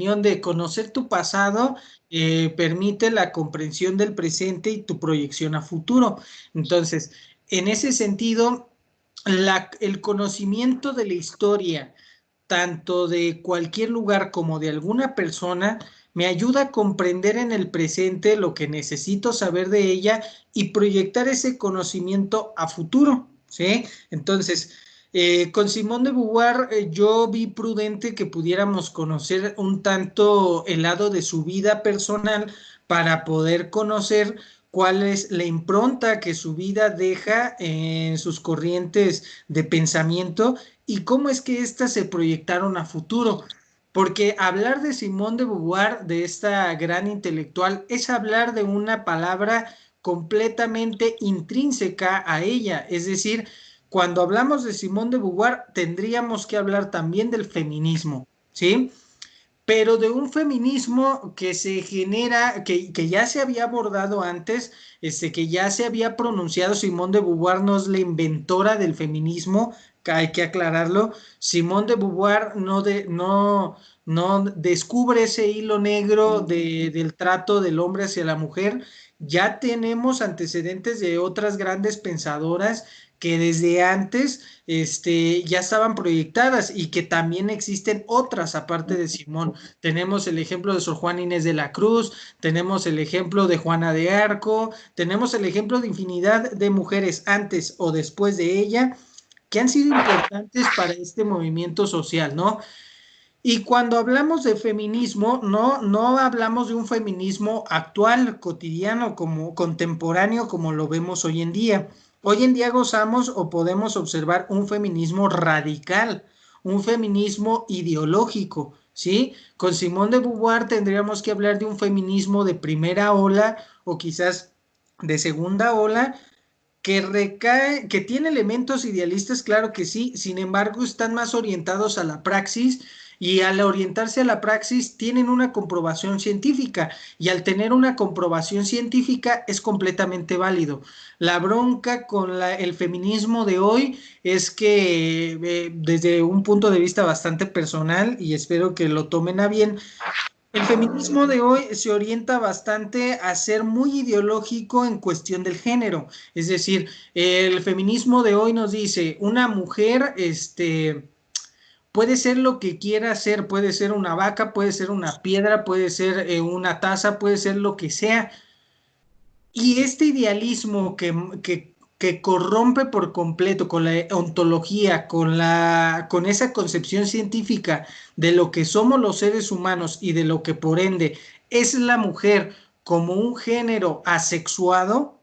opinión de conocer tu pasado permite la comprensión del presente y tu proyección a futuro. Entonces, en ese sentido, el conocimiento de la historia, tanto de cualquier lugar como de alguna persona, me ayuda a comprender en el presente lo que necesito saber de ella y proyectar ese conocimiento a futuro, ¿sí? Entonces, con Simone de Beauvoir, yo vi prudente que pudiéramos conocer un tanto el lado de su vida personal para poder conocer cuál es la impronta que su vida deja en sus corrientes de pensamiento y cómo es que éstas se proyectaron a futuro. Porque hablar de Simone de Beauvoir, de esta gran intelectual, es hablar de una palabra completamente intrínseca a ella. Es decir, cuando hablamos de Simone de Beauvoir, tendríamos que hablar también del feminismo, ¿sí? Pero de un feminismo que se genera, que ya se había abordado antes, que ya se había pronunciado. Simone de Beauvoir no es la inventora del feminismo, que hay que aclararlo. Simone de Beauvoir no descubre ese hilo negro del trato del hombre hacia la mujer. Ya tenemos antecedentes de otras grandes pensadoras que desde antes ya estaban proyectadas y que también existen otras aparte de Simón. Tenemos el ejemplo de Sor Juana Inés de la Cruz, tenemos el ejemplo de Juana de Arco, tenemos el ejemplo de infinidad de mujeres antes o después de ella que han sido importantes para este movimiento social, ¿no? Y cuando hablamos de feminismo, no hablamos de un feminismo actual, cotidiano, como contemporáneo, como lo vemos hoy en día. Hoy en día gozamos o podemos observar un feminismo radical, un feminismo ideológico, ¿sí? Con Simone de Beauvoir tendríamos que hablar de un feminismo de primera ola o quizás de segunda ola, que recae, que tiene elementos idealistas, claro que sí, sin embargo están más orientados a la praxis y al orientarse a la praxis tienen una comprobación científica y al tener una comprobación científica es completamente válido. La bronca con el feminismo de hoy es que desde un punto de vista bastante personal y espero que lo tomen a bien, el feminismo de hoy se orienta bastante a ser muy ideológico en cuestión del género. Es decir, el feminismo de hoy nos dice, una mujer, puede ser lo que quiera ser, puede ser una vaca, puede ser una piedra, puede ser una taza, puede ser lo que sea. Y este idealismo que corrompe por completo con la ontología, con esa concepción científica de lo que somos los seres humanos y de lo que por ende es la mujer como un género asexuado,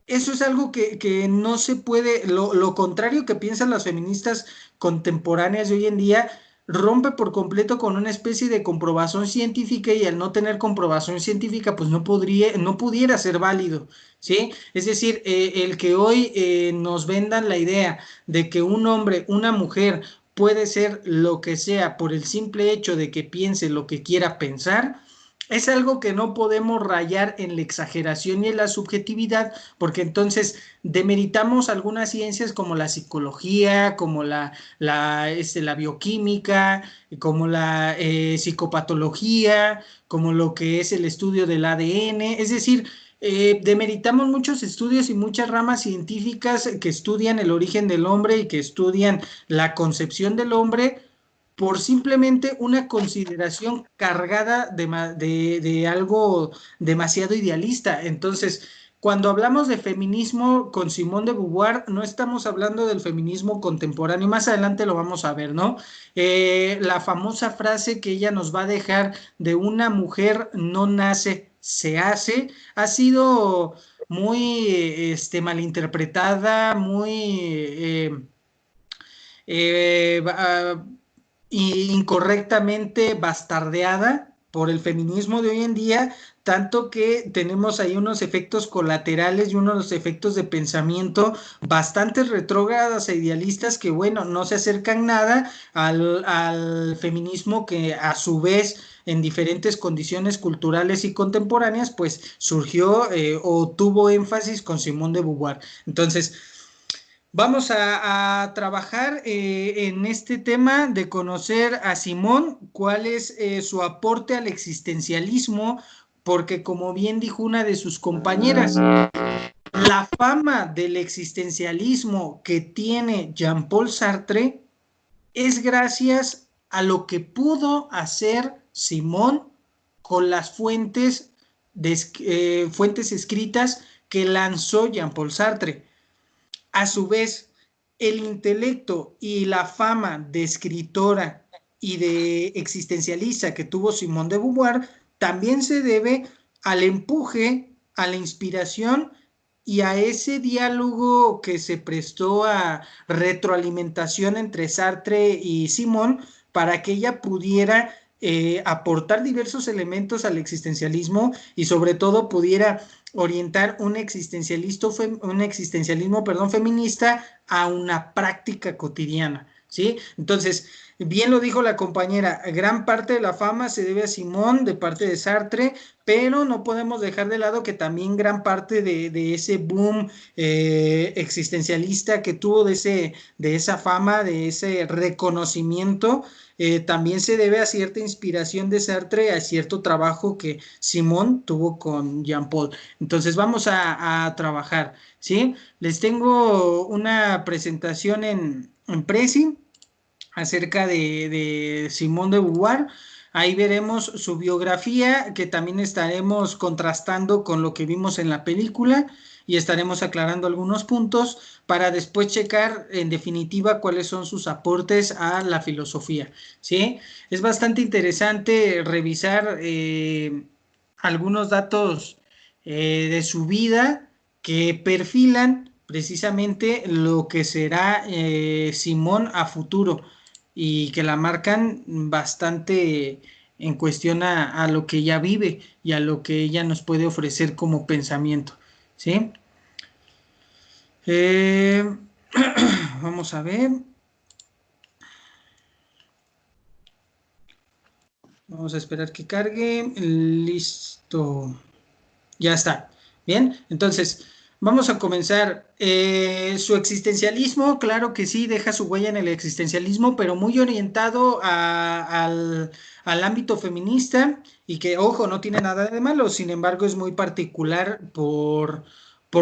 eso es algo que no se puede, lo contrario que piensan las feministas contemporáneas de hoy en día, rompe por completo con una especie de comprobación científica y al no tener comprobación científica, pues no pudiera ser válido, ¿sí? Es decir, el que hoy nos vendan la idea de que un hombre, una mujer puede ser lo que sea por el simple hecho de que piense lo que quiera pensar, es algo que no podemos rayar en la exageración y en la subjetividad, porque entonces demeritamos algunas ciencias como la psicología, como la bioquímica, como la psicopatología, como lo que es el estudio del ADN, es decir, demeritamos muchos estudios y muchas ramas científicas que estudian el origen del hombre y que estudian la concepción del hombre por simplemente una consideración cargada de algo demasiado idealista. Entonces, cuando hablamos de feminismo con Simone de Beauvoir, no estamos hablando del feminismo contemporáneo, más adelante lo vamos a ver, ¿no? La famosa frase que ella nos va a dejar de una mujer no nace, se hace, ha sido muy malinterpretada, muy eh, uh, incorrectamente bastardeada por el feminismo de hoy en día, tanto que tenemos ahí unos efectos colaterales y unos efectos de pensamiento bastante retrógradas e idealistas que, bueno, no se acercan nada al feminismo que a su vez en diferentes condiciones culturales y contemporáneas, pues surgió o tuvo énfasis con Simone de Beauvoir. Entonces, Vamos a trabajar en este tema de conocer a Simón, cuál es su aporte al existencialismo, porque como bien dijo una de sus compañeras, la fama del existencialismo que tiene Jean-Paul Sartre es gracias a lo que pudo hacer Simón con las fuentes escritas que lanzó Jean-Paul Sartre. A su vez, el intelecto y la fama de escritora y de existencialista que tuvo Simone de Beauvoir también se debe al empuje, a la inspiración y a ese diálogo que se prestó a retroalimentación entre Sartre y Simone para que ella pudiera aportar diversos elementos al existencialismo y sobre todo pudiera orientar un existencialismo, perdón, feminista a una práctica cotidiana, ¿sí? Entonces, bien lo dijo la compañera, gran parte de la fama se debe a Simón de parte de Sartre, pero no podemos dejar de lado que también gran parte de ese boom existencialista que tuvo de esa fama, de ese reconocimiento, también se debe a cierta inspiración de Sartre, a cierto trabajo que Simón tuvo con Jean-Paul. Entonces vamos a trabajar, ¿sí? Les tengo una presentación en Prezi acerca de Simone de Beauvoir. Ahí veremos su biografía, que también estaremos contrastando con lo que vimos en la película y estaremos aclarando algunos puntos para después checar en definitiva cuáles son sus aportes a la filosofía, ¿sí? Es bastante interesante revisar algunos datos de su vida que perfilan precisamente lo que será Simón a futuro y que la marcan bastante en cuestión a lo que ella vive y a lo que ella nos puede ofrecer como pensamiento, ¿sí? Eh, vamos a ver. Vamos a esperar que cargue. Listo. Ya está. Bien, entonces vamos a comenzar. Su existencialismo, claro que sí, deja su huella en el existencialismo, pero muy orientado al ámbito feminista y que, ojo, no tiene nada de malo, sin embargo es muy particular por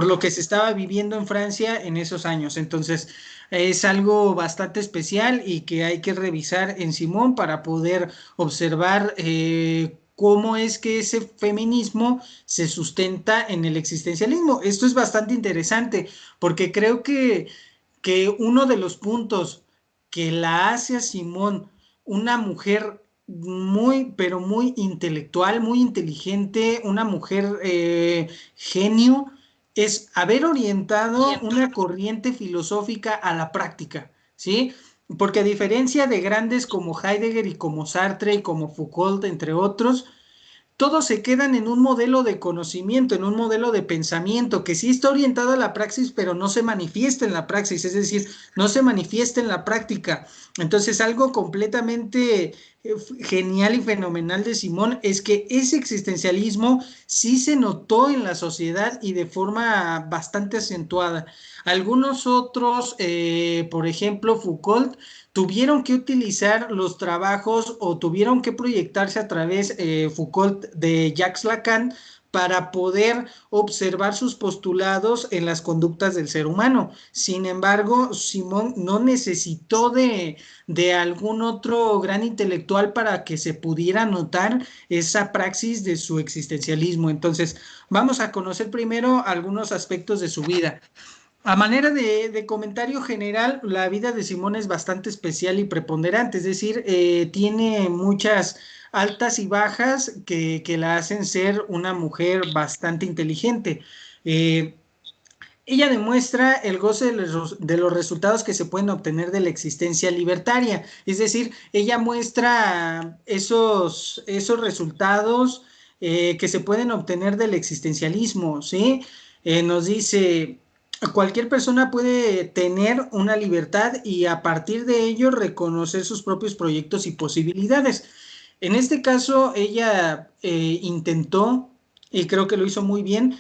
lo que se estaba viviendo en Francia en esos años. Entonces, es algo bastante especial y que hay que revisar en Simón para poder observar cómo es que ese feminismo se sustenta en el existencialismo. Esto es bastante interesante porque creo que uno de los puntos que la hace a Simón una mujer muy, pero muy intelectual, muy inteligente, una mujer genio, es haber orientado una corriente filosófica a la práctica, ¿sí? Porque a diferencia de grandes como Heidegger y como Sartre y como Foucault, entre otros, todos se quedan en un modelo de conocimiento, en un modelo de pensamiento que sí está orientado a la praxis, pero no se manifiesta en la praxis, es decir, no se manifiesta en la práctica. Entonces, algo completamente genial y fenomenal de Simón es que ese existencialismo sí se notó en la sociedad y de forma bastante acentuada. Algunos otros, por ejemplo, Foucault, tuvieron que utilizar los trabajos o tuvieron que proyectarse a través Foucault de Jacques Lacan para poder observar sus postulados en las conductas del ser humano. Sin embargo, Simón no necesitó de algún otro gran intelectual para que se pudiera notar esa praxis de su existencialismo. Entonces, vamos a conocer primero algunos aspectos de su vida. A manera de comentario general, la vida de Simón es bastante especial y preponderante, es decir, tiene muchas altas y bajas que la hacen ser una mujer bastante inteligente. Eh, Ella demuestra el goce de los resultados que se pueden obtener de la existencia libertaria, es decir, ella muestra esos resultados que se pueden obtener del existencialismo, ¿sí? Nos dice, cualquier persona puede tener una libertad y a partir de ello reconocer sus propios proyectos y posibilidades. En este caso, ella intentó, y creo que lo hizo muy bien,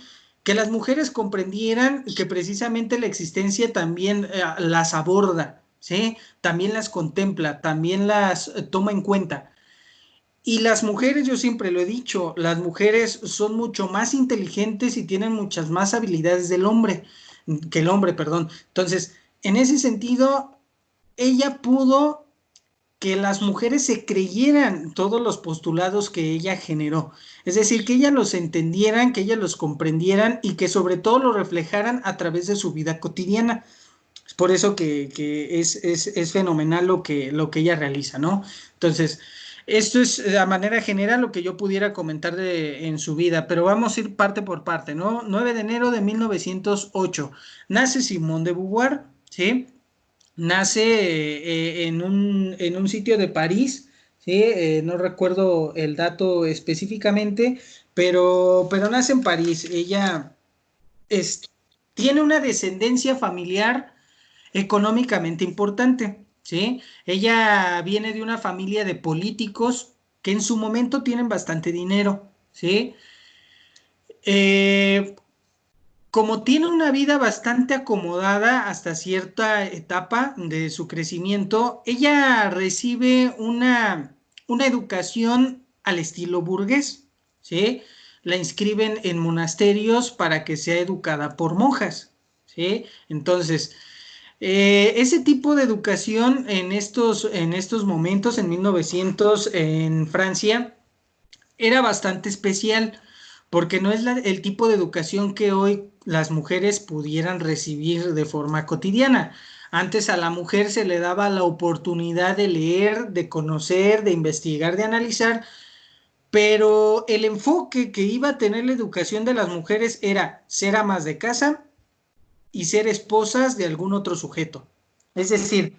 que las mujeres comprendieran que precisamente la existencia también las aborda, ¿sí? También las contempla, también las toma en cuenta. Y las mujeres, yo siempre lo he dicho, las mujeres son mucho más inteligentes y tienen muchas más habilidades del hombre, que el hombre, perdón. Entonces, en ese sentido, ella pudo que las mujeres se creyeran todos los postulados que ella generó. Es decir, que ellas los entendieran, que ellas los comprendieran y que sobre todo lo reflejaran a través de su vida cotidiana. Es por eso que es fenomenal lo que ella realiza, ¿no? Entonces, esto es a manera general lo que yo pudiera comentar en su vida, pero vamos a ir parte por parte, ¿no? 9 de enero de 1908 nace Simone de Beauvoir, ¿sí? Nace en un sitio de París, ¿sí? No recuerdo el dato específicamente, pero nace en París. Ella es, tiene una descendencia familiar económicamente importante, ¿sí? Ella viene de una familia de políticos que en su momento tienen bastante dinero, ¿sí? Eh, Como tiene una vida bastante acomodada hasta cierta etapa de su crecimiento, ella recibe una educación al estilo burgués, ¿sí? La inscriben en monasterios para que sea educada por monjas, ¿sí? Entonces, ese tipo de educación en estos momentos, en 1900, en Francia, era bastante especial porque no es el tipo de educación que hoy las mujeres pudieran recibir de forma cotidiana. Antes a la mujer se le daba la oportunidad de leer, de conocer, de investigar, de analizar, pero el enfoque que iba a tener la educación de las mujeres era ser amas de casa y ser esposas de algún otro sujeto. Es decir,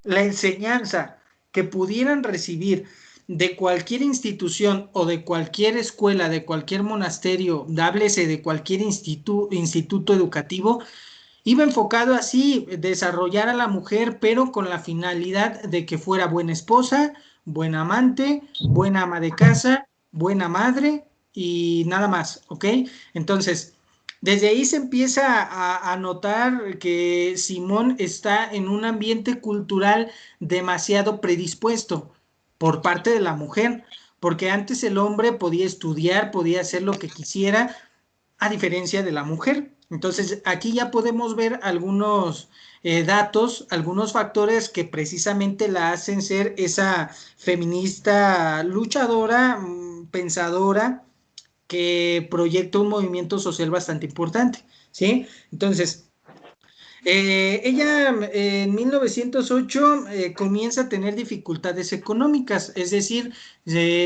la enseñanza que pudieran recibir de cualquier institución o de cualquier escuela, de cualquier monasterio, háblese de cualquier instituto educativo, iba enfocado así, desarrollar a la mujer, pero con la finalidad de que fuera buena esposa, buena amante, buena ama de casa, buena madre y nada más, ¿ok? Entonces, desde ahí se empieza a notar que Simón está en un ambiente cultural demasiado predispuesto por parte de la mujer, porque antes el hombre podía estudiar, podía hacer lo que quisiera, a diferencia de la mujer. Entonces, aquí ya podemos ver algunos datos, algunos factores que precisamente la hacen ser esa feminista luchadora, pensadora, que proyecta un movimiento social bastante importante, ¿sí? Entonces, ella en 1908 comienza a tener dificultades económicas, es decir,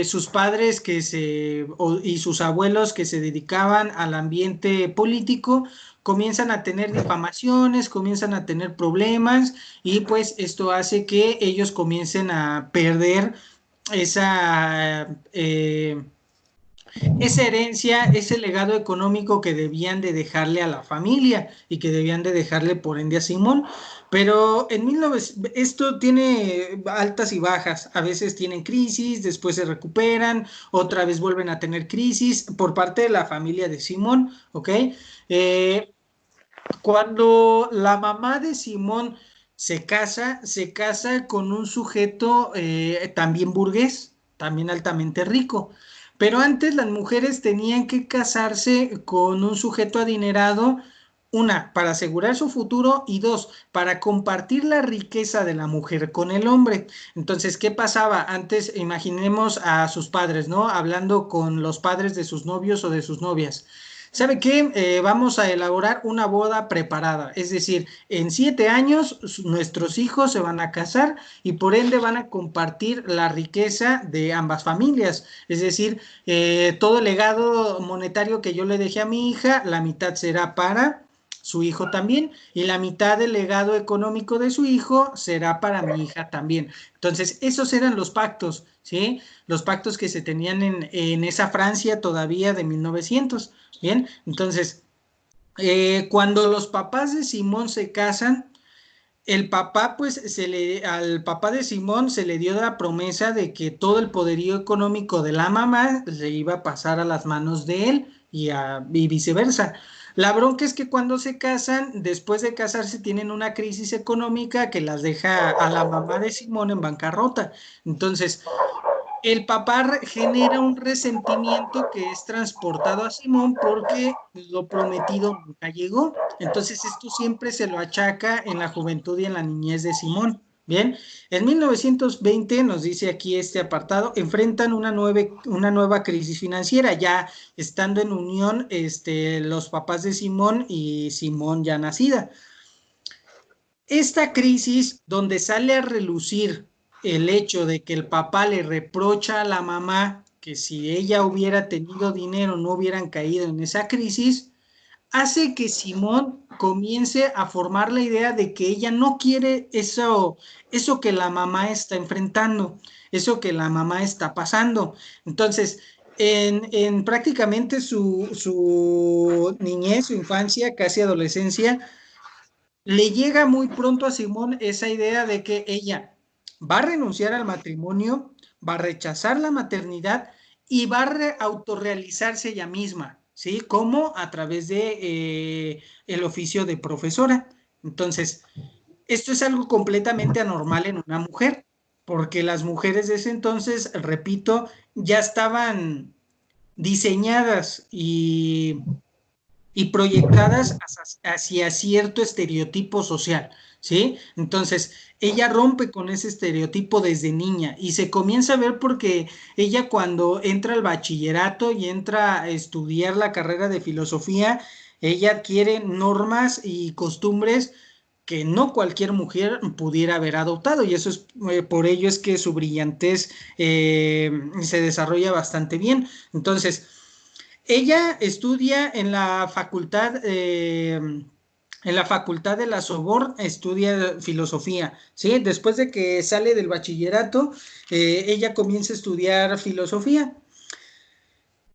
sus padres y sus abuelos que se dedicaban al ambiente político comienzan a tener difamaciones, comienzan a tener problemas y pues esto hace que ellos comiencen a perder esa... esa herencia, ese legado económico que debían de dejarle a la familia y que debían de dejarle por ende a Simón. Pero en 1900, esto tiene altas y bajas, a veces tienen crisis, después se recuperan, otra vez vuelven a tener crisis por parte de la familia de Simón, ¿ok? Eh, Cuando la mamá de Simón se casa con un sujeto también burgués, también altamente rico. Pero antes las mujeres tenían que casarse con un sujeto adinerado, una, para asegurar su futuro y dos, para compartir la riqueza de la mujer con el hombre. Entonces, ¿qué pasaba? Antes, imaginemos a sus padres, ¿no? Hablando con los padres de sus novios o de sus novias. ¿Sabe qué? Vamos a elaborar una boda preparada, es decir, en 7 años nuestros hijos se van a casar y por ende van a compartir la riqueza de ambas familias, es decir, todo el legado monetario que yo le dejé a mi hija, la mitad será para su hijo también y la mitad del legado económico de su hijo será para mi hija también. Entonces, esos eran los pactos, ¿sí? Los pactos que se tenían en esa Francia todavía de 1900. Bien, entonces, cuando los papás de Simón se casan, el papá, pues, al papá de Simón se le dio la promesa de que todo el poderío económico de la mamá se iba a pasar a las manos de él y viceversa. La bronca es que cuando se casan, después de casarse, tienen una crisis económica que las deja a la mamá de Simón en bancarrota. Entonces, el papá genera un resentimiento que es transportado a Simón porque lo prometido nunca llegó. Entonces esto siempre se lo achaca en la juventud y en la niñez de Simón. Bien, en 1920 nos dice aquí este apartado, enfrentan una nueva crisis financiera, ya estando en unión los papás de Simón y Simón ya nacida. Esta crisis donde sale a relucir el hecho de que el papá le reprocha a la mamá que si ella hubiera tenido dinero no hubieran caído en esa crisis, hace que Simón comience a formar la idea de que ella no quiere eso que la mamá está enfrentando, eso que la mamá está pasando. Entonces, en prácticamente su niñez, su infancia, casi adolescencia, le llega muy pronto a Simón esa idea de que ella va a renunciar al matrimonio, va a rechazar la maternidad y va a autorrealizarse ella misma, ¿sí? Como a través de el oficio de profesora. Entonces, esto es algo completamente anormal en una mujer, porque las mujeres de ese entonces, repito, ya estaban diseñadas y proyectadas hacia cierto estereotipo social, ¿sí? Entonces, ella rompe con ese estereotipo desde niña y se comienza a ver porque ella cuando entra al bachillerato y entra a estudiar la carrera de filosofía, ella adquiere normas y costumbres que no cualquier mujer pudiera haber adoptado y eso es por ello es que su brillantez se desarrolla bastante bien. Entonces, ella estudia en la facultad de la Sorbonne, estudia filosofía, ¿sí? Después de que sale del bachillerato, ella comienza a estudiar filosofía.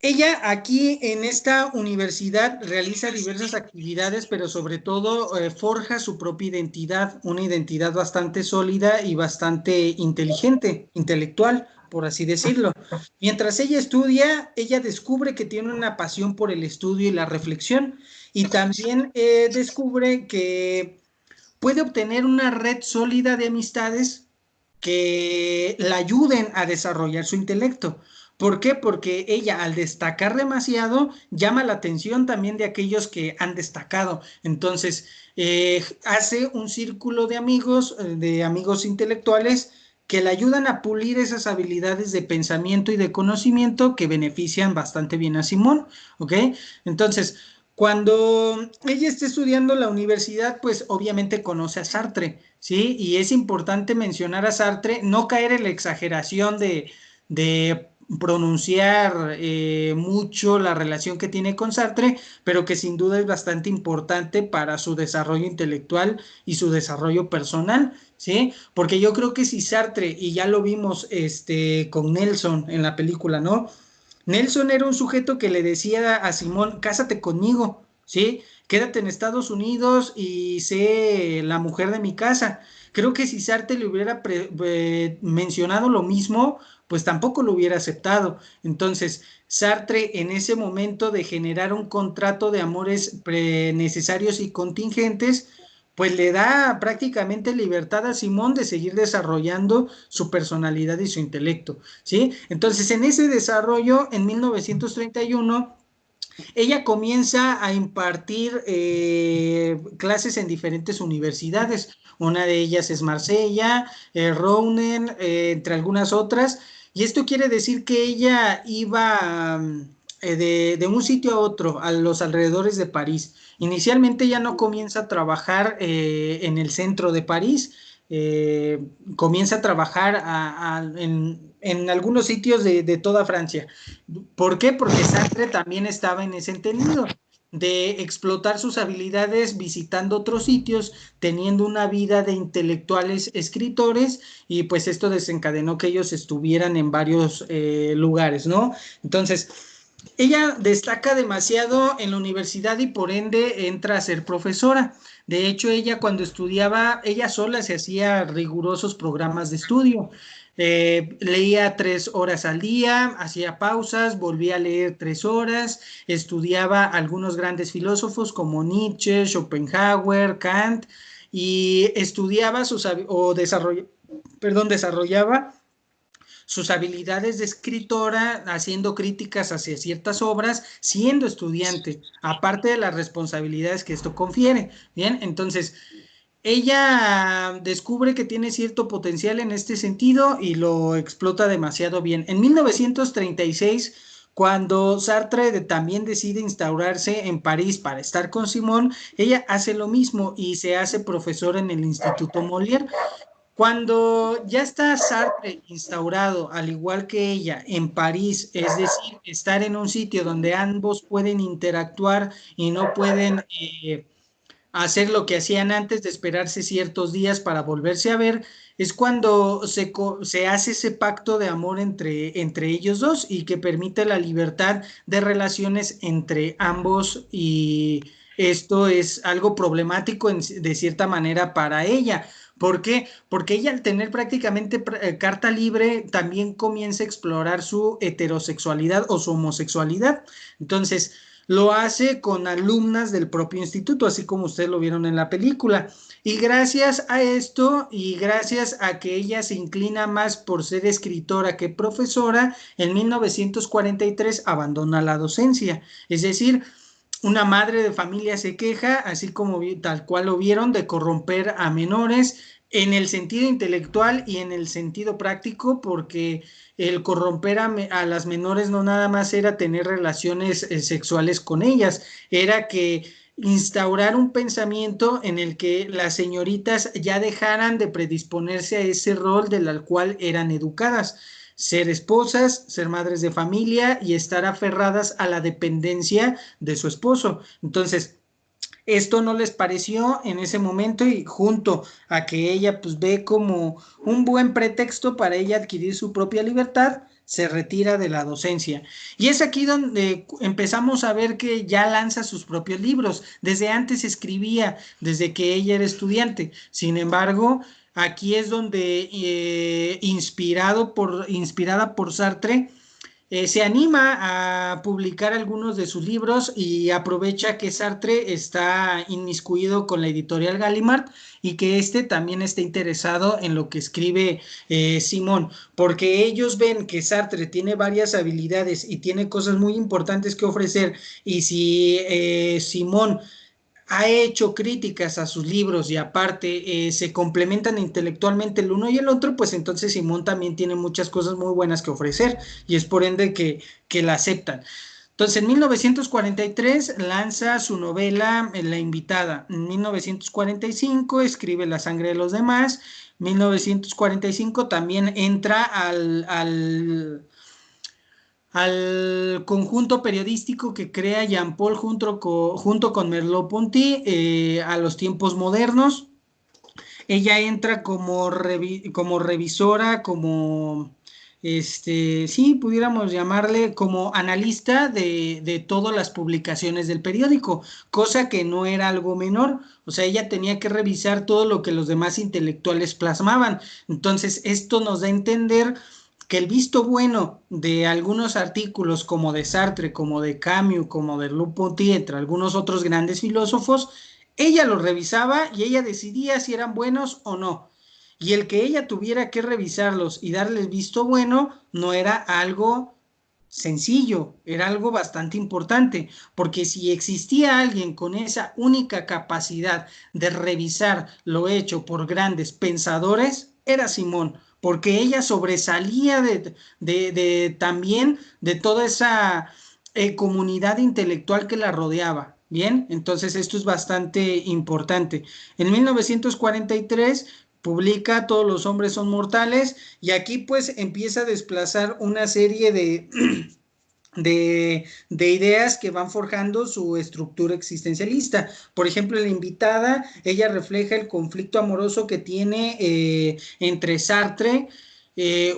Ella aquí en esta universidad realiza diversas actividades, pero sobre todo forja su propia identidad, una identidad bastante sólida y bastante inteligente, intelectual, por así decirlo. Mientras ella estudia, ella descubre que tiene una pasión por el estudio y la reflexión, y también descubre que puede obtener una red sólida de amistades que la ayuden a desarrollar su intelecto. ¿Por qué? Porque ella al destacar demasiado llama la atención también de aquellos que han destacado. Entonces, hace un círculo de amigos intelectuales que le ayudan a pulir esas habilidades de pensamiento y de conocimiento que benefician bastante bien a Simón, ¿ok? Entonces, cuando ella está estudiando la universidad, pues obviamente conoce a Sartre, ¿sí? Y es importante mencionar a Sartre, no caer en la exageración de pronunciar mucho la relación que tiene con Sartre, pero que sin duda es bastante importante para su desarrollo intelectual y su desarrollo personal, ¿sí? Porque yo creo que si Sartre, y ya lo vimos con Nelson en la película, ¿no? Nelson era un sujeto que le decía a Simón, cásate conmigo, ¿sí? Quédate en Estados Unidos y sé la mujer de mi casa. Creo que si Sartre le hubiera mencionado lo mismo, pues tampoco lo hubiera aceptado. Entonces, Sartre en ese momento de generar un contrato de amores necesarios y contingentes, pues le da prácticamente libertad a Simón de seguir desarrollando su personalidad y su intelecto, ¿sí? Entonces, en ese desarrollo, en 1931, ella comienza a impartir clases en diferentes universidades. Una de ellas es Marsella, Rouen, entre algunas otras. Y esto quiere decir que ella iba de un sitio a otro, a los alrededores de París. Inicialmente ella no comienza a trabajar en el centro de París, comienza a trabajar en algunos sitios de toda Francia. ¿Por qué? Porque Sartre también estaba en ese entendido de explotar sus habilidades visitando otros sitios, teniendo una vida de intelectuales escritores y pues esto desencadenó que ellos estuvieran en varios lugares, ¿no? Entonces, ella destaca demasiado en la universidad y por ende entra a ser profesora. De hecho, ella cuando estudiaba, ella sola se hacía rigurosos programas de estudio. Leía 3 horas al día, hacía pausas, volvía a leer 3 horas, estudiaba algunos grandes filósofos como Nietzsche, Schopenhauer, Kant, y estudiaba desarrollaba sus habilidades de escritora, haciendo críticas hacia ciertas obras, siendo estudiante, aparte de las responsabilidades que esto confiere. Bien, entonces ella descubre que tiene cierto potencial en este sentido y lo explota demasiado bien. En 1936, cuando Sartre también decide instaurarse en París para estar con Simón, ella hace lo mismo y se hace profesora en el Instituto Molière. Cuando ya está Sartre instaurado, al igual que ella, en París, es decir, estar en un sitio donde ambos pueden interactuar y no pueden hacer lo que hacían antes de esperarse ciertos días para volverse a ver, es cuando se hace ese pacto de amor entre ellos dos y que permite la libertad de relaciones entre ambos, y esto es algo problemático de cierta manera para ella. ¿Por qué? Porque ella, al tener prácticamente carta libre, también comienza a explorar su heterosexualidad o su homosexualidad. Entonces, lo hace con alumnas del propio instituto, así como ustedes lo vieron en la película. Y gracias a esto, y gracias a que ella se inclina más por ser escritora que profesora, en 1943 abandona la docencia. Es decir, una madre de familia se queja, así como tal cual lo vieron, de corromper a menores en el sentido intelectual y en el sentido práctico, porque el corromper a las menores no nada más era tener relaciones sexuales con ellas, era que instaurar un pensamiento en el que las señoritas ya dejaran de predisponerse a ese rol del cual eran educadas: ser esposas, ser madres de familia y estar aferradas a la dependencia de su esposo. Entonces, esto no les pareció en ese momento, y junto a que ella pues ve como un buen pretexto para ella adquirir su propia libertad, se retira de la docencia. Y es aquí donde empezamos a ver que ya lanza sus propios libros. Desde antes escribía, desde que ella era estudiante. Sin embargo, aquí es donde, inspirada por Sartre, se anima a publicar algunos de sus libros, y aprovecha que Sartre está inmiscuido con la editorial Gallimard y que este también está interesado en lo que escribe Simón, porque ellos ven que Sartre tiene varias habilidades y tiene cosas muy importantes que ofrecer, y si Simón ha hecho críticas a sus libros y aparte se complementan intelectualmente el uno y el otro, pues entonces Simón también tiene muchas cosas muy buenas que ofrecer, y es por ende que la aceptan. Entonces, en 1943 lanza su novela La Invitada. En 1945 escribe La Sangre de los Demás. 1945 también entra al conjunto periodístico que crea Jean Paul junto con Merleau-Ponty, a los tiempos modernos. Ella entra como revisora, sí, pudiéramos llamarle como analista de todas las publicaciones del periódico, cosa que no era algo menor. O sea, ella tenía que revisar todo lo que los demás intelectuales plasmaban. Entonces, esto nos da a entender que el visto bueno de algunos artículos, como de Sartre, como de Camus, como de Merleau-Ponty, entre algunos otros grandes filósofos, ella los revisaba y ella decidía si eran buenos o no. Y el que ella tuviera que revisarlos y darles visto bueno no era algo sencillo, era algo bastante importante, porque si existía alguien con esa única capacidad de revisar lo hecho por grandes pensadores, era Simón, porque ella sobresalía también de toda esa comunidad intelectual que la rodeaba. Bien, entonces esto es bastante importante. En 1943 publica Todos los hombres son mortales, y aquí pues empieza a desplazar una serie de ideas que van forjando su estructura existencialista. Por ejemplo, en La Invitada, ella refleja el conflicto amoroso que tiene entre Sartre,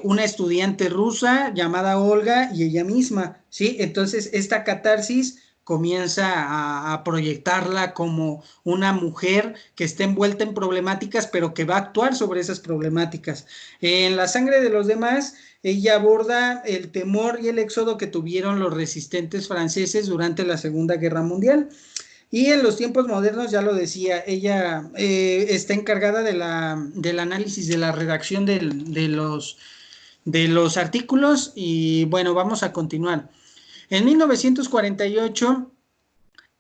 una estudiante rusa llamada Olga, y ella misma, ¿sí? Entonces, esta catarsis comienza a proyectarla como una mujer que está envuelta en problemáticas, pero que va a actuar sobre esas problemáticas. En La sangre de los demás, ella aborda el temor y el éxodo que tuvieron los resistentes franceses durante la Segunda Guerra Mundial. Y en los tiempos modernos, ya lo decía, ella está encargada del análisis, de la redacción de los artículos. Y bueno, vamos a continuar. En 1948,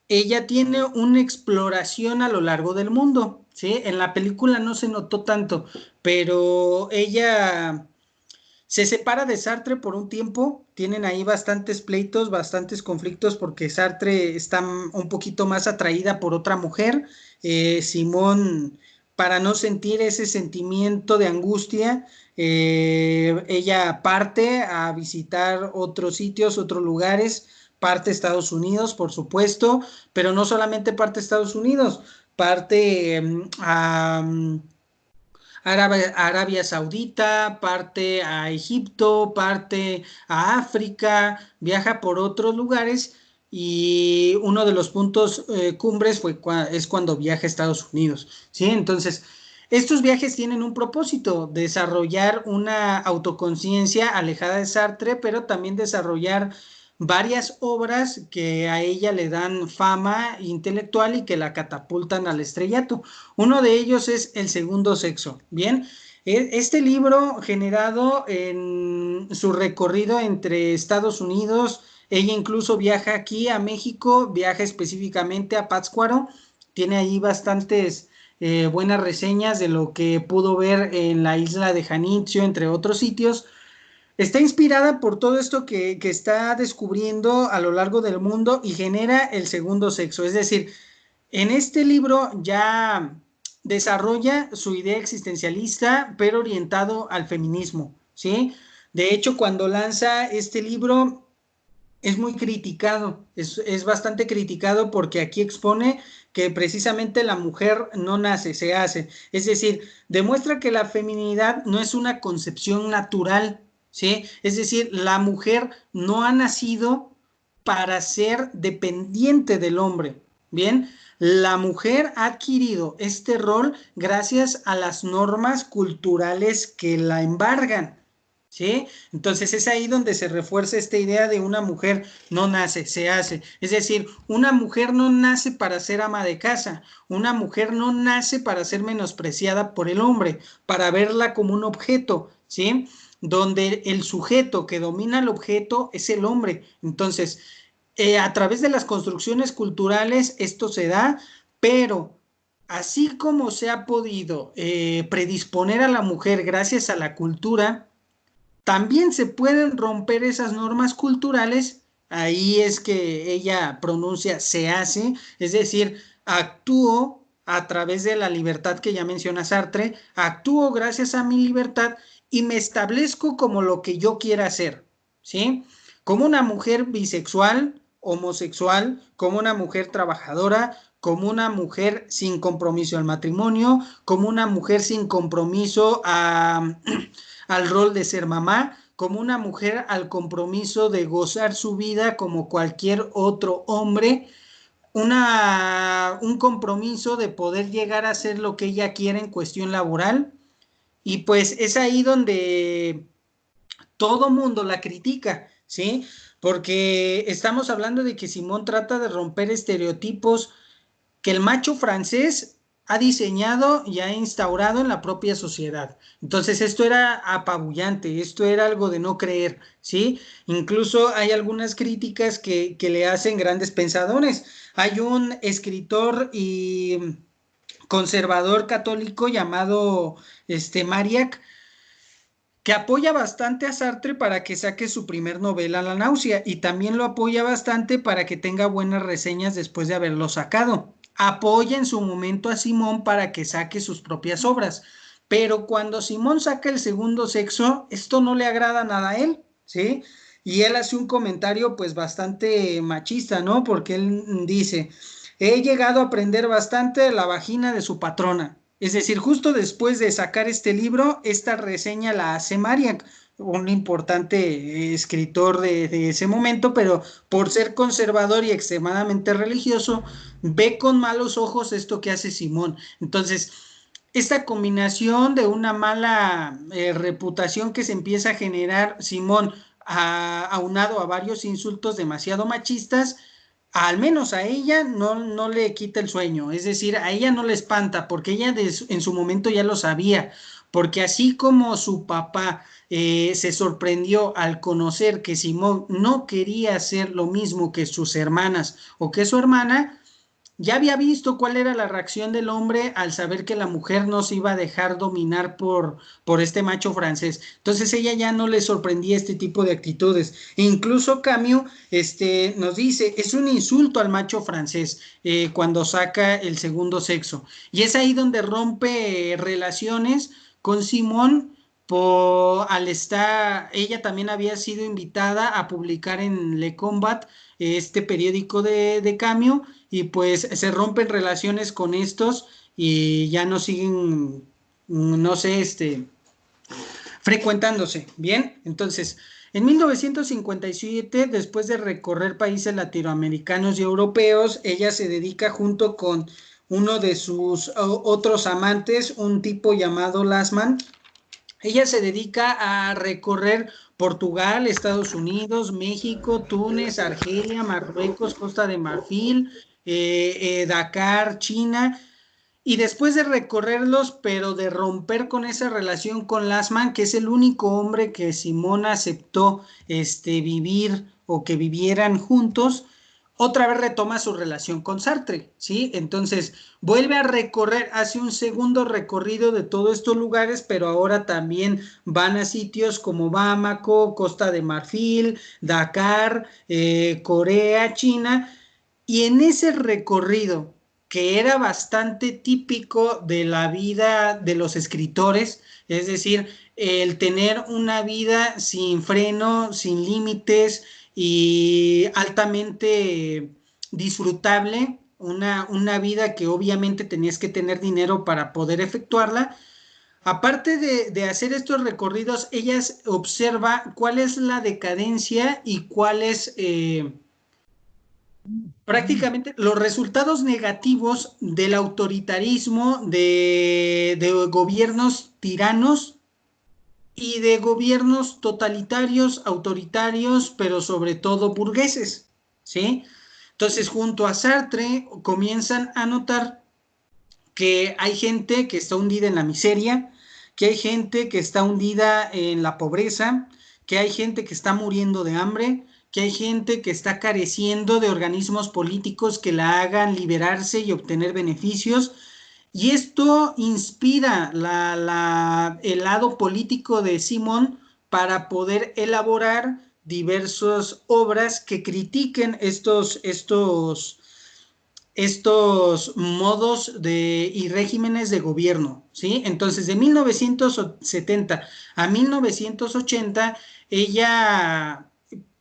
ella tiene una exploración a lo largo del mundo, ¿sí? En la película no se notó tanto, pero ella se separa de Sartre por un tiempo, tienen ahí bastantes pleitos, bastantes conflictos, porque Sartre está un poquito más atraída por otra mujer. Simón, para no sentir ese sentimiento de angustia, ella parte a visitar otros sitios, otros lugares, parte a Estados Unidos, por supuesto, pero no solamente parte a Estados Unidos, parte a Arabia Saudita, parte a Egipto, parte a África, viaja por otros lugares, y uno de los puntos cumbres es cuando viaja a Estados Unidos, ¿sí? Entonces, estos viajes tienen un propósito: desarrollar una autoconciencia alejada de Sartre, pero también desarrollar varias obras que a ella le dan fama intelectual y que la catapultan al estrellato. Uno de ellos es El segundo sexo. Bien, este libro, generado en su recorrido entre Estados Unidos, ella incluso viaja aquí a México, viaja específicamente a Pátzcuaro, tiene ahí bastantes buenas reseñas de lo que pudo ver en la isla de Janitzio, entre otros sitios. Está inspirada por todo esto que está descubriendo a lo largo del mundo, y genera el segundo sexo. Es decir, en este libro ya desarrolla su idea existencialista, pero orientado al feminismo, ¿sí? De hecho, cuando lanza este libro es muy criticado, es bastante criticado, porque aquí expone que precisamente la mujer no nace, se hace. Es decir, demuestra que la feminidad no es una concepción natural, ¿sí? Es decir, la mujer no ha nacido para ser dependiente del hombre, ¿bien? La mujer ha adquirido este rol gracias a las normas culturales que la embargan, ¿sí? Entonces es ahí donde se refuerza esta idea de una mujer no nace, se hace. Es decir, una mujer no nace para ser ama de casa, una mujer no nace para ser menospreciada por el hombre, para verla como un objeto, ¿sí? Donde el sujeto que domina el objeto es el hombre. Entonces, a través de las construcciones culturales esto se da, pero así como se ha podido predisponer a la mujer gracias a la cultura, también se pueden romper esas normas culturales. Ahí es que ella pronuncia se hace, es decir, actúo a través de la libertad que ya menciona Sartre, actúo gracias a mi libertad y me establezco como lo que yo quiera hacer, ¿sí? Como una mujer bisexual, homosexual, como una mujer trabajadora, como una mujer sin compromiso al matrimonio, como una mujer sin compromiso al rol de ser mamá, como una mujer al compromiso de gozar su vida como cualquier otro hombre, un compromiso de poder llegar a hacer lo que ella quiere en cuestión laboral. Y pues es ahí donde todo mundo la critica, ¿sí? Porque estamos hablando de que Simón trata de romper estereotipos que el macho francés ha diseñado y ha instaurado en la propia sociedad. Entonces esto era apabullante, esto era algo de no creer, ¿sí? Incluso hay algunas críticas que le hacen grandes pensadores. Hay un escritor y conservador católico llamado Mariac, que apoya bastante a Sartre para que saque su primer novela, La náusea, y también lo apoya bastante para que tenga buenas reseñas después de haberlo sacado. Apoya en su momento a Simón para que saque sus propias obras, pero cuando Simón saca El segundo sexo, esto no le agrada nada a él, ¿sí? Y él hace un comentario pues bastante machista, ¿no? Porque él dice: he llegado a aprender bastante de la vagina de su patrona. Es decir, justo después de sacar este libro, esta reseña la hace Mariac, un importante escritor de ese momento, pero por ser conservador y extremadamente religioso, ve con malos ojos esto que hace Simón. Entonces, esta combinación de una mala reputación que se empieza a generar Simón, aunado a varios insultos demasiado machistas, al menos a ella no le quita el sueño, es decir, a ella no le espanta, porque ella en su momento ya lo sabía, porque así como su papá se sorprendió al conocer que Simón no quería hacer lo mismo que sus hermanas o que su hermana, ya había visto cuál era la reacción del hombre al saber que la mujer no se iba a dejar dominar por este macho francés. Entonces ella ya no le sorprendía este tipo de actitudes. E incluso Camus nos dice, es un insulto al macho francés cuando saca el segundo sexo. Y es ahí donde rompe relaciones con Simón. Al estar, ella también había sido invitada a publicar en Le Combat, este periódico de Camus, y pues se rompen relaciones con estos y ya no siguen, no sé, frecuentándose. Bien, entonces, en 1957, después de recorrer países latinoamericanos y europeos, ella se dedica junto con uno de sus otros amantes, un tipo llamado Lasman. Ella se dedica a recorrer Portugal, Estados Unidos, México, Túnez, Argelia, Marruecos, Costa de Marfil, Dakar, China, y después de recorrerlos, pero de romper con esa relación con Lasman, que es el único hombre que Simón aceptó vivir o que vivieran juntos, otra vez retoma su relación con Sartre, ¿sí? Entonces vuelve a recorrer, hace un segundo recorrido de todos estos lugares, pero ahora también van a sitios como Bamako, Costa de Marfil, Dakar, Corea, China, y en ese recorrido que era bastante típico de la vida de los escritores, es decir, el tener una vida sin freno, sin límites y altamente disfrutable, una vida que obviamente tenías que tener dinero para poder efectuarla. Aparte de hacer estos recorridos, ella observa cuál es la decadencia y cuál es prácticamente los resultados negativos del autoritarismo de gobiernos tiranos y de gobiernos totalitarios, autoritarios, pero sobre todo burgueses, ¿sí? Entonces, junto a Sartre, comienzan a notar que hay gente que está hundida en la miseria, que hay gente que está hundida en la pobreza, que hay gente que está muriendo de hambre, que hay gente que está careciendo de organismos políticos que la hagan liberarse y obtener beneficios. Y esto inspira el lado político de Simón para poder elaborar diversas obras que critiquen estos modos y regímenes de gobierno, ¿sí? Entonces, de 1970 a 1980, ella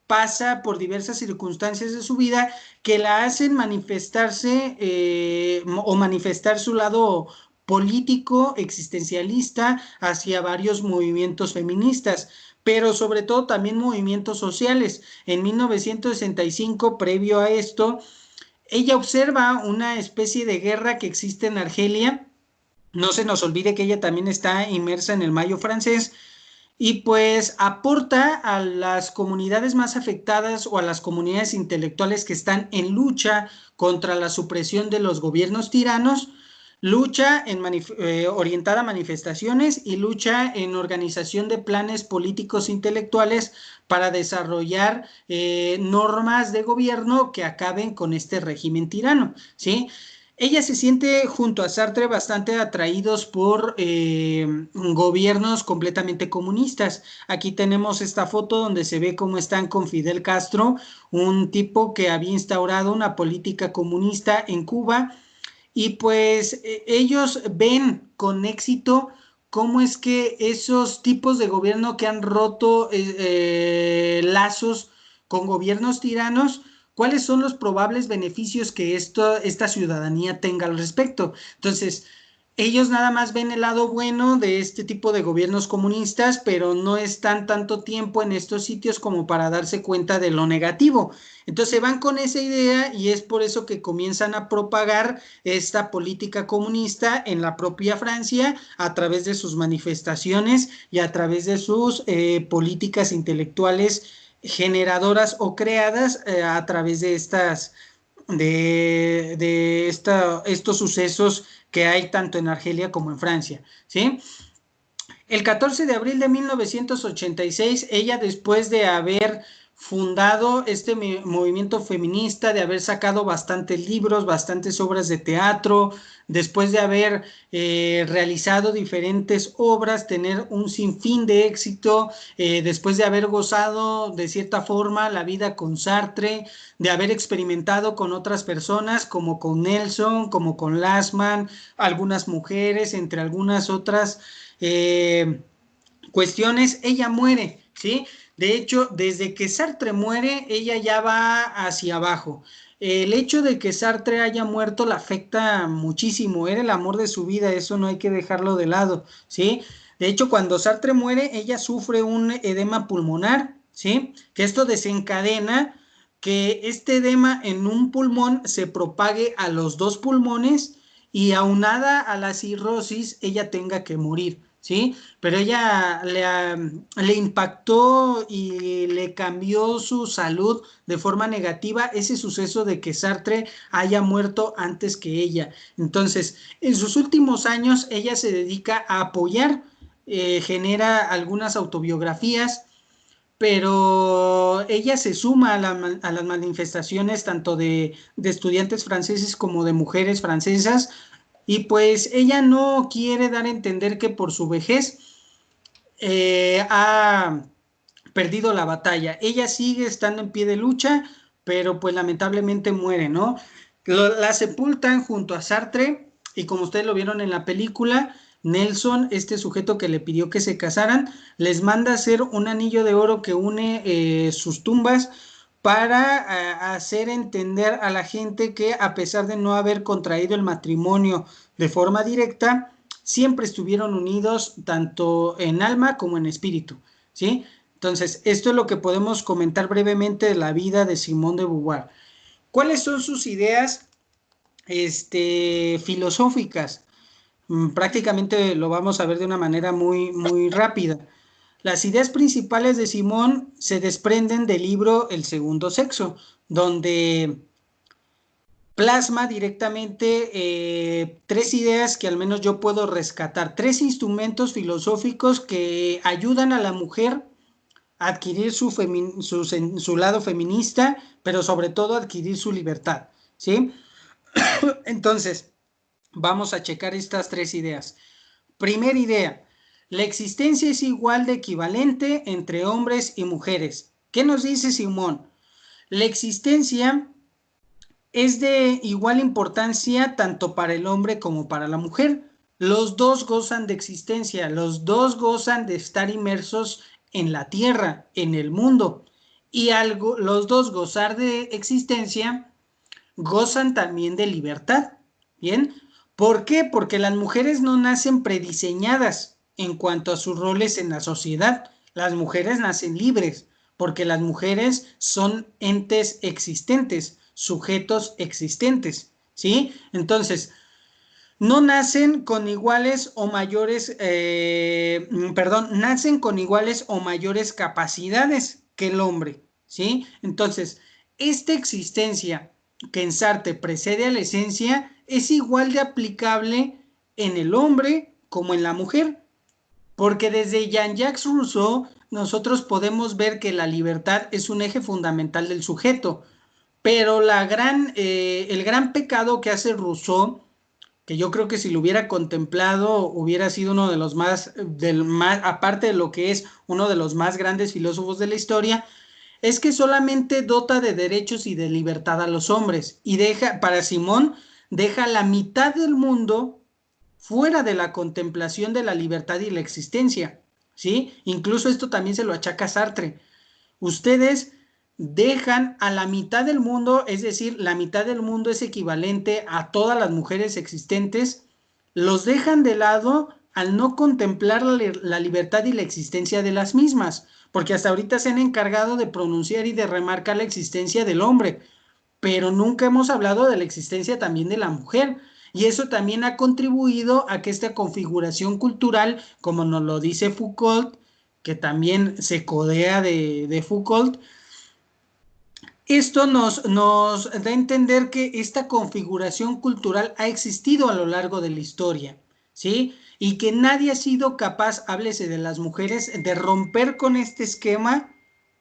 pasa por diversas circunstancias de su vida que la hacen manifestarse o manifestar su lado político, existencialista hacia varios movimientos feministas, pero sobre todo también movimientos sociales. En 1965, previo a esto, ella observa una especie de guerra que existe en Argelia. No se nos olvide que ella también está inmersa en el Mayo francés y pues aporta a las comunidades más afectadas o a las comunidades intelectuales que están en lucha contra la supresión de los gobiernos tiranos, lucha orientada a manifestaciones y lucha en organización de planes políticos intelectuales para desarrollar normas de gobierno que acaben con este régimen tirano, ¿sí? Ella se siente junto a Sartre bastante atraídos por gobiernos completamente comunistas. Aquí tenemos esta foto donde se ve cómo están con Fidel Castro, un tipo que había instaurado una política comunista en Cuba y pues ellos ven con éxito cómo es que esos tipos de gobierno que han roto lazos con gobiernos tiranos, cuáles son los probables beneficios que esta ciudadanía tenga al respecto. Entonces, ellos nada más ven el lado bueno de este tipo de gobiernos comunistas, pero no están tanto tiempo en estos sitios como para darse cuenta de lo negativo. Entonces van con esa idea y es por eso que comienzan a propagar esta política comunista en la propia Francia a través de sus manifestaciones y a través de sus políticas intelectuales generadoras o creadas a través de estos sucesos que hay tanto en Argelia como en Francia, ¿sí? El 14 de abril de 1986, ella después de haber fundado este movimiento feminista, de haber sacado bastantes libros, bastantes obras de teatro, después de haber realizado diferentes obras, tener un sinfín de éxito, después de haber gozado de cierta forma la vida con Sartre, de haber experimentado con otras personas como con Nelson, como con Lassmann, algunas mujeres, entre algunas otras cuestiones, ella muere, ¿sí? De hecho, desde que Sartre muere, ella ya va hacia abajo. El hecho de que Sartre haya muerto la afecta muchísimo, era el amor de su vida, eso no hay que dejarlo de lado, ¿sí? De hecho, cuando Sartre muere, ella sufre un edema pulmonar, ¿sí? Que esto desencadena que este edema en un pulmón se propague a los dos pulmones y aunada a la cirrosis, ella tenga que morir, ¿sí? Pero ella le impactó y le cambió su salud de forma negativa ese suceso de que Sartre haya muerto antes que ella. Entonces, en sus últimos años, ella se dedica a apoyar, genera algunas autobiografías, pero ella se suma a las manifestaciones tanto de estudiantes franceses como de mujeres francesas y pues ella no quiere dar a entender que por su vejez ha perdido la batalla. Ella sigue estando en pie de lucha, pero pues lamentablemente muere, ¿no? La sepultan junto a Sartre y como ustedes lo vieron en la película, Nelson, este sujeto que le pidió que se casaran, les manda hacer un anillo de oro que une sus tumbas para hacer entender a la gente que a pesar de no haber contraído el matrimonio de forma directa, siempre estuvieron unidos tanto en alma como en espíritu, ¿sí? Entonces, esto es lo que podemos comentar brevemente de la vida de Simone de Beauvoir. ¿Cuáles son sus ideas filosóficas? Prácticamente lo vamos a ver de una manera muy rápida. Las ideas principales de Simón se desprenden del libro El segundo sexo, donde plasma directamente tres ideas que al menos yo puedo rescatar, tres instrumentos filosóficos que ayudan a la mujer a adquirir su lado feminista, pero sobre todo a adquirir su libertad, ¿sí? Entonces, vamos a checar estas tres ideas. Primera idea, la existencia es igual de equivalente entre hombres y mujeres. ¿Qué nos dice Simón? La existencia es de igual importancia tanto para el hombre como para la mujer. Los dos gozan de existencia, los dos gozan de estar inmersos en la tierra, en el mundo. Y los dos gozar de existencia, gozan también de libertad. ¿Bien? ¿Por qué? Porque las mujeres no nacen prediseñadas en cuanto a sus roles en la sociedad. Las mujeres nacen libres, porque las mujeres son entes existentes, sujetos existentes, ¿sí? Entonces, no nacen con iguales o mayores, nacen con iguales o mayores capacidades que el hombre, ¿sí? Entonces, esta existencia que en Sartre precede a la esencia es igual de aplicable en el hombre como en la mujer, porque desde Jean-Jacques Rousseau nosotros podemos ver que la libertad es un eje fundamental del sujeto, pero el gran pecado que hace Rousseau, que yo creo que si lo hubiera contemplado hubiera sido uno de los aparte de lo que es uno de los más grandes filósofos de la historia, es que solamente dota de derechos y de libertad a los hombres y para Simón, deja la mitad del mundo fuera de la contemplación de la libertad y la existencia, ¿sí? Incluso esto también se lo achaca a Sartre. Ustedes dejan a la mitad del mundo, es decir, la mitad del mundo es equivalente a todas las mujeres existentes, los dejan de lado al no contemplar la libertad y la existencia de las mismas, porque hasta ahorita se han encargado de pronunciar y de remarcar la existencia del hombre, pero nunca hemos hablado de la existencia también de la mujer. Y eso también ha contribuido a que esta configuración cultural, como nos lo dice Foucault, que también se codea de Foucault, esto nos da a entender que esta configuración cultural ha existido a lo largo de la historia, ¿sí? Y que nadie ha sido capaz, háblese de las mujeres, de romper con este esquema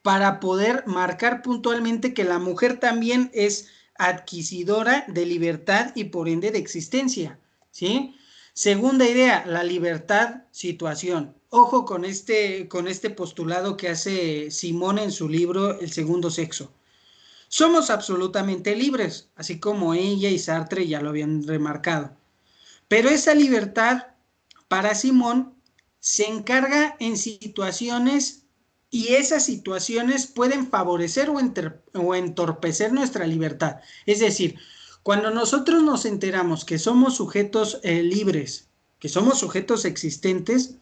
para poder marcar puntualmente que la mujer también es adquisidora de libertad y por ende de existencia, ¿sí? Segunda idea, la libertad, situación. Ojo con este postulado que hace Simón en su libro El segundo sexo. Somos absolutamente libres, así como ella y Sartre ya lo habían remarcado. Pero esa libertad, para Simón, se encarga en situaciones y esas situaciones pueden favorecer o entorpecer nuestra libertad. Es decir, cuando nosotros nos enteramos que somos sujetos libres, que somos sujetos existentes,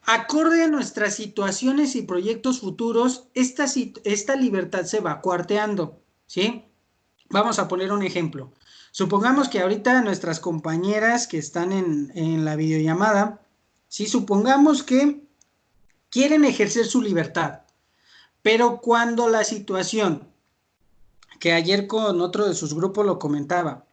acorde a nuestras situaciones y proyectos futuros, esta libertad se va cuarteando, ¿sí? Vamos a poner un ejemplo. Supongamos que ahorita nuestras compañeras que están en la videollamada, ¿sí? Supongamos que quieren ejercer su libertad, pero cuando la situación, que ayer con otro de sus grupos lo comentaba,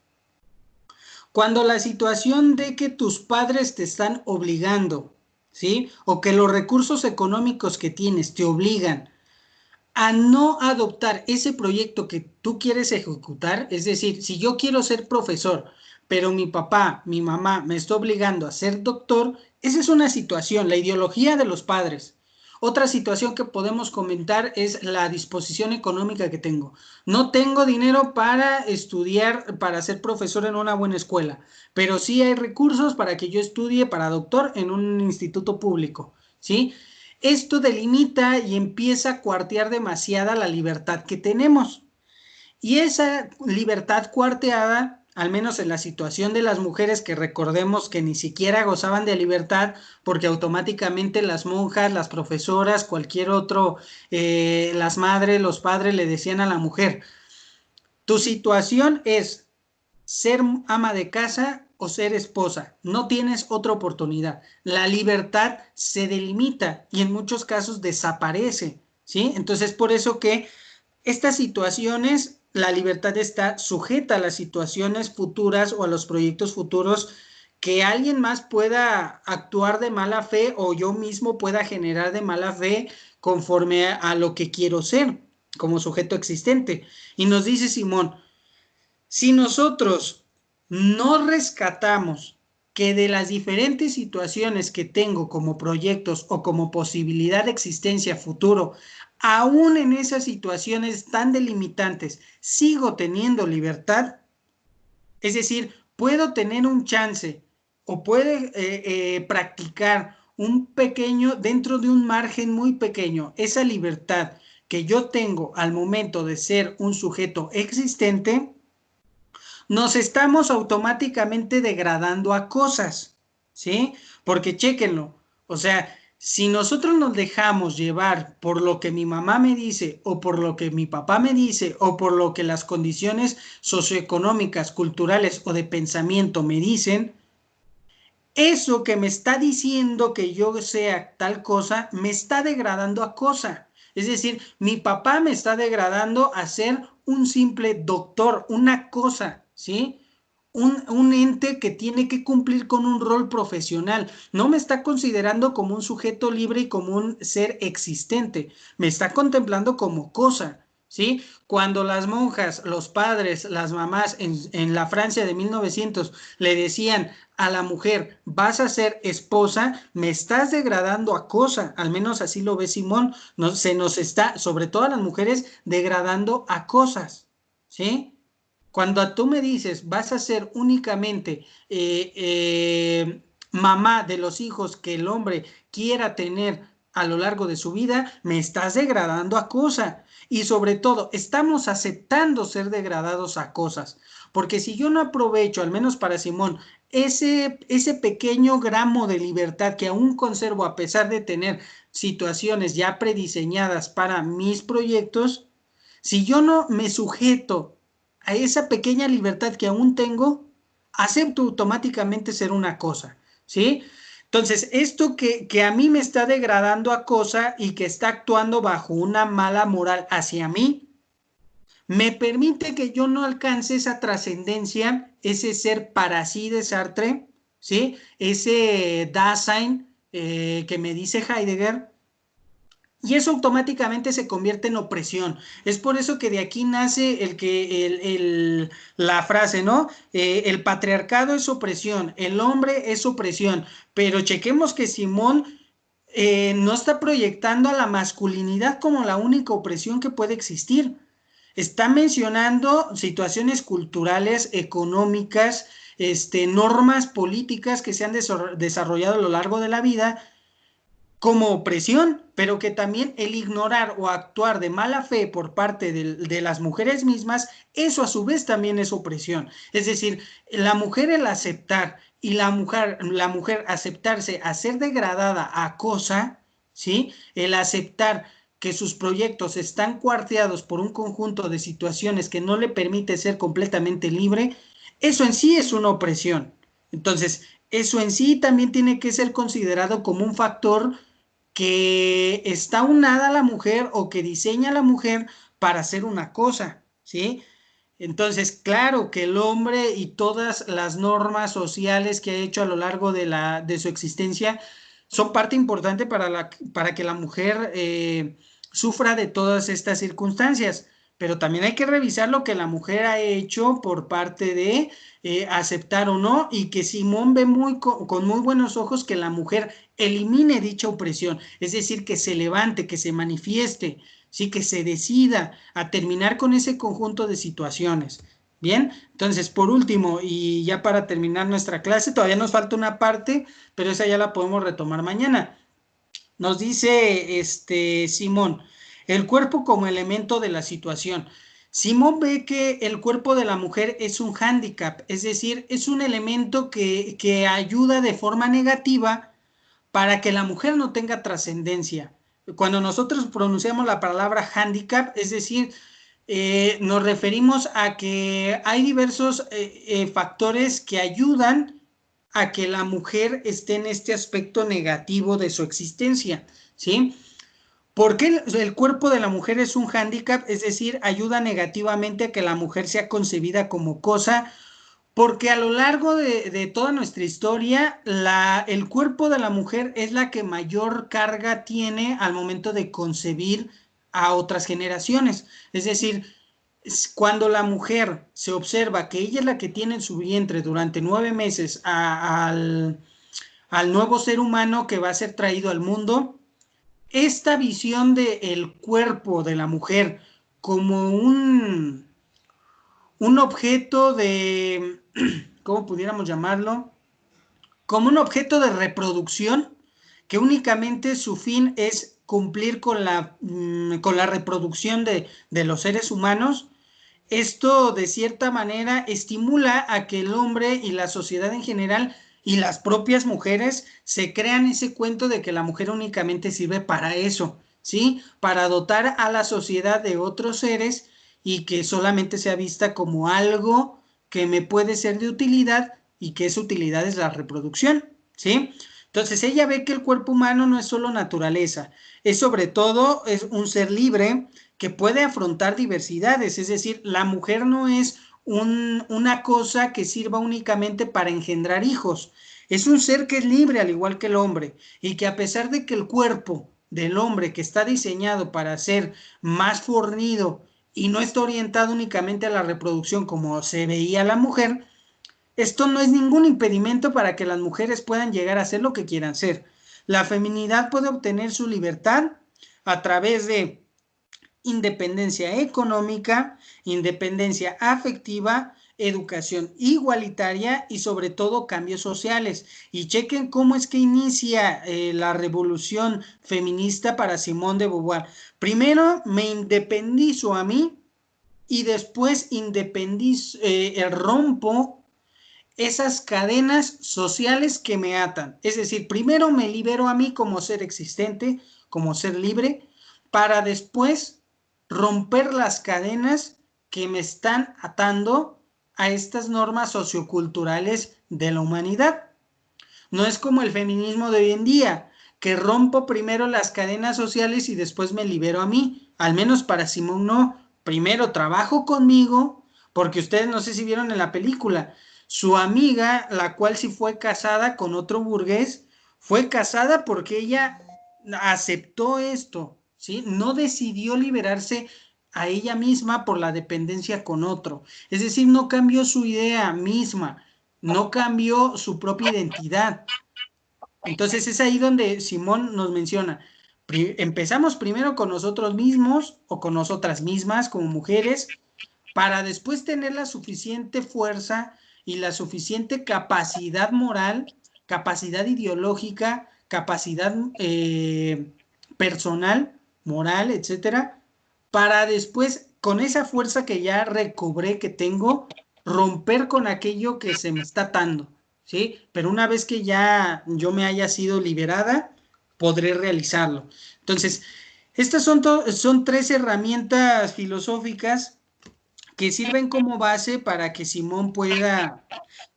cuando la situación de que tus padres te están obligando, ¿sí? O que los recursos económicos que tienes te obligan a no adoptar ese proyecto que tú quieres ejecutar, es decir, si yo quiero ser profesor, pero mi papá, mi mamá me está obligando a ser doctor, esa es una situación, la ideología de los padres. Otra situación que podemos comentar es la disposición económica que tengo. No tengo dinero para estudiar, para ser profesor en una buena escuela, pero sí hay recursos para que yo estudie para doctor en un instituto público, ¿sí? Esto delimita y empieza a cuartear demasiada la libertad que tenemos. Y esa libertad cuarteada, al menos en la situación de las mujeres, que recordemos que ni siquiera gozaban de libertad, porque automáticamente las monjas, las profesoras, cualquier otro, las madres, los padres le decían a la mujer, tu situación es ser ama de casa o ser esposa, no tienes otra oportunidad. La libertad se delimita y en muchos casos desaparece, ¿sí? Entonces, por eso que estas situaciones, la libertad está sujeta a las situaciones futuras o a los proyectos futuros que alguien más pueda actuar de mala fe o yo mismo pueda generar de mala fe conforme a lo que quiero ser como sujeto existente. Y nos dice Simón, si nosotros no rescatamos que de las diferentes situaciones que tengo como proyectos o como posibilidad de existencia futuro, aún en esas situaciones tan delimitantes, sigo teniendo libertad, es decir, puedo tener un chance o puede practicar un pequeño, dentro de un margen muy pequeño, esa libertad que yo tengo al momento de ser un sujeto existente, nos estamos automáticamente degradando a cosas, ¿sí? Porque chéquenlo, o sea, si nosotros nos dejamos llevar por lo que mi mamá me dice o por lo que mi papá me dice o por lo que las condiciones socioeconómicas, culturales o de pensamiento me dicen, eso que me está diciendo que yo sea tal cosa, me está degradando a cosa. Es decir, mi papá me está degradando a ser un simple doctor, una cosa, ¿sí? Un ente que tiene que cumplir con un rol profesional. No me está considerando como un sujeto libre y como un ser existente. Me está contemplando como cosa, ¿sí? Cuando las monjas, los padres, las mamás en la Francia de 1900 le decían a la mujer, vas a ser esposa, me estás degradando a cosa, al menos así lo ve Simón, se nos está, sobre todo a las mujeres, degradando a cosas, ¿sí? Cuando tú me dices, vas a ser únicamente mamá de los hijos que el hombre quiera tener a lo largo de su vida, me estás degradando a cosa. Y sobre todo, estamos aceptando ser degradados a cosas. Porque si yo no aprovecho, al menos para Simón, ese pequeño gramo de libertad que aún conservo a pesar de tener situaciones ya prediseñadas para mis proyectos, si yo no me sujeto a esa pequeña libertad que aún tengo, acepto automáticamente ser una cosa, ¿sí? Entonces, esto que a mí me está degradando a cosa y que está actuando bajo una mala moral hacia mí, me permite que yo no alcance esa trascendencia, ese ser para sí de Sartre, ¿sí? Ese Dasein que me dice Heidegger, y eso automáticamente se convierte en opresión. Es por eso que de aquí nace la frase, ¿no? El patriarcado es opresión, el hombre es opresión, pero chequemos que Simón no está proyectando a la masculinidad como la única opresión que puede existir. Está mencionando situaciones culturales, económicas, normas políticas que se han desarrollado a lo largo de la vida como opresión, pero que también el ignorar o actuar de mala fe por parte de las mujeres mismas, eso a su vez también es opresión. Es decir, la mujer el aceptar y la mujer aceptarse a ser degradada a cosa, ¿sí? El aceptar que sus proyectos están cuarteados por un conjunto de situaciones que no le permite ser completamente libre, eso en sí es una opresión. Entonces, eso en sí también tiene que ser considerado como un factor que está unada a la mujer o que diseña a la mujer para hacer una cosa, ¿sí? Entonces, claro que el hombre y todas las normas sociales que ha hecho a lo largo de su existencia son parte importante para que la mujer sufra de todas estas circunstancias, pero también hay que revisar lo que la mujer ha hecho por parte de aceptar o no, y que Simón ve con muy buenos ojos que la mujer elimine dicha opresión, es decir, que se levante, que se manifieste, sí, que se decida a terminar con ese conjunto de situaciones. Bien, entonces por último, y ya para terminar nuestra clase, todavía nos falta una parte, pero esa ya la podemos retomar mañana. Nos dice Simón, el cuerpo como elemento de la situación. Simón ve que el cuerpo de la mujer es un hándicap, es decir, es un elemento que ayuda de forma negativa para que la mujer no tenga trascendencia. Cuando nosotros pronunciamos la palabra handicap, es decir, nos referimos a que hay diversos factores que ayudan a que la mujer esté en este aspecto negativo de su existencia, ¿sí? ¿Por qué el cuerpo de la mujer es un hándicap? Es decir, ayuda negativamente a que la mujer sea concebida como cosa, porque a lo largo de toda nuestra historia, el cuerpo de la mujer es la que mayor carga tiene al momento de concebir a otras generaciones. Es decir, cuando la mujer se observa que ella es la que tiene en su vientre durante 9 meses al nuevo ser humano que va a ser traído al mundo, esta visión del cuerpo de la mujer como un objeto de, ¿cómo pudiéramos llamarlo? Como un objeto de reproducción que únicamente su fin es cumplir con la reproducción de los seres humanos. Esto de cierta manera estimula a que el hombre y la sociedad en general y las propias mujeres se crean ese cuento de que la mujer únicamente sirve para eso, ¿sí? Para dotar a la sociedad de otros seres y que solamente sea vista como algo que me puede ser de utilidad y que esa utilidad es la reproducción, ¿sí? Entonces ella ve que el cuerpo humano no es solo naturaleza, es sobre todo es un ser libre que puede afrontar diversidades, es decir, la mujer no es una cosa que sirva únicamente para engendrar hijos, es un ser que es libre al igual que el hombre y que a pesar de que el cuerpo del hombre que está diseñado para ser más fornido y no está orientado únicamente a la reproducción como se veía la mujer, esto no es ningún impedimento para que las mujeres puedan llegar a ser lo que quieran ser. La feminidad puede obtener su libertad a través de independencia económica, independencia afectiva, educación igualitaria y sobre todo cambios sociales. Y chequen cómo es que inicia la revolución feminista para Simone de Beauvoir. Primero me independizo a mí y después rompo esas cadenas sociales que me atan. Es decir, primero me libero a mí como ser existente, como ser libre, para después romper las cadenas que me están atando a estas normas socioculturales de la humanidad. No es como el feminismo de hoy en día, que rompo primero las cadenas sociales y después me libero a mí. Al menos para Simón no. Primero trabajo conmigo, porque ustedes no sé si vieron en la película, su amiga, la cual sí fue casada con otro burgués, fue casada porque ella aceptó esto, ¿sí? No decidió liberarse a ella misma por la dependencia con otro. Es decir, no cambió su idea misma, no cambió su propia identidad. Entonces es ahí donde Simón nos menciona, empezamos primero con nosotros mismos o con nosotras mismas como mujeres, para después tener la suficiente fuerza y la suficiente capacidad moral, capacidad ideológica, capacidad personal, moral, etcétera, para después, con esa fuerza que ya recobré, que tengo, romper con aquello que se me está atando, ¿sí? Pero una vez que ya yo me haya sido liberada, podré realizarlo. Entonces, estas son tres herramientas filosóficas que sirven como base para que Simón pueda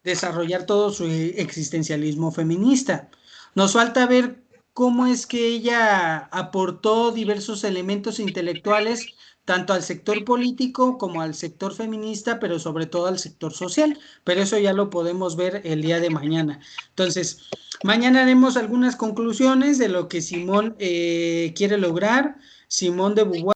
desarrollar todo su existencialismo feminista. Nos falta ver cómo es que ella aportó diversos elementos intelectuales tanto al sector político como al sector feminista, pero sobre todo al sector social. Pero eso ya lo podemos ver el día de mañana. Entonces, mañana haremos algunas conclusiones de lo que Simón quiere lograr. Simón de Beauvoir